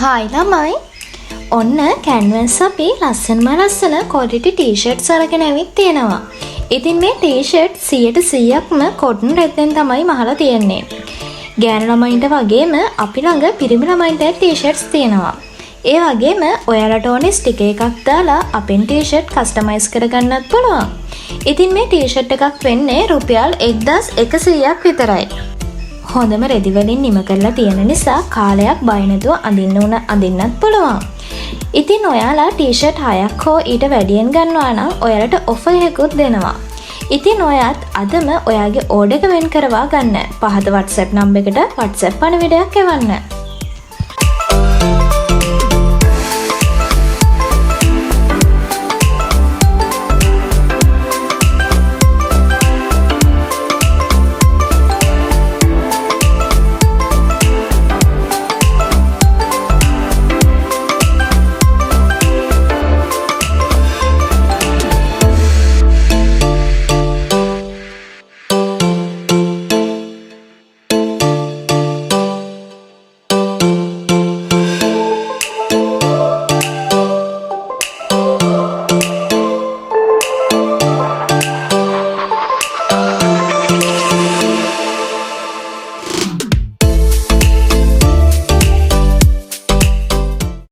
Hi ළමයි. ඔන්න canvas අපි ලස්සන quality t-shirts අරගෙන ඇවිත් තියෙනවා. ඉතින් මේ t-shirt 100%ක්ම cotton රෙද්දෙන් තමයි මහලා තියෙන්නේ. ගෑනු ළමයින්ට වගේම අපි ළඟ පිරිමි ළමයින්ට t-shirts තියෙනවා. ඒ වගේම ඔයාලට ඕනේ ස්ටිකර් එකක් දාලා අපෙන් t-shirt customize කරගන්නත් පුළුවන්. ඉතින් මේ t-shirt එකක් වෙන්නේ රුපියල් 1100ක් විතරයි. හොඳම රෙදි වලින් නිම කරලා තියෙන නිසා කාලයක් බය නැතුව අඳින්නත් පුළුවන්. ඉතින් ඔයාලා ටී-ෂර්ට් 6ක් හෝ ඊට වැඩියෙන් ගන්නවා නම් ඔයාලට ඔෆර් එකකුත් දෙනවා. ඉතින් ඔයාත් අදම ඔයාගේ ඕඩර් එක වෙන් කරවා ගන්න. පහත WhatsApp නම්බර් එකට WhatsApp පණිවිඩයක් එවන්න.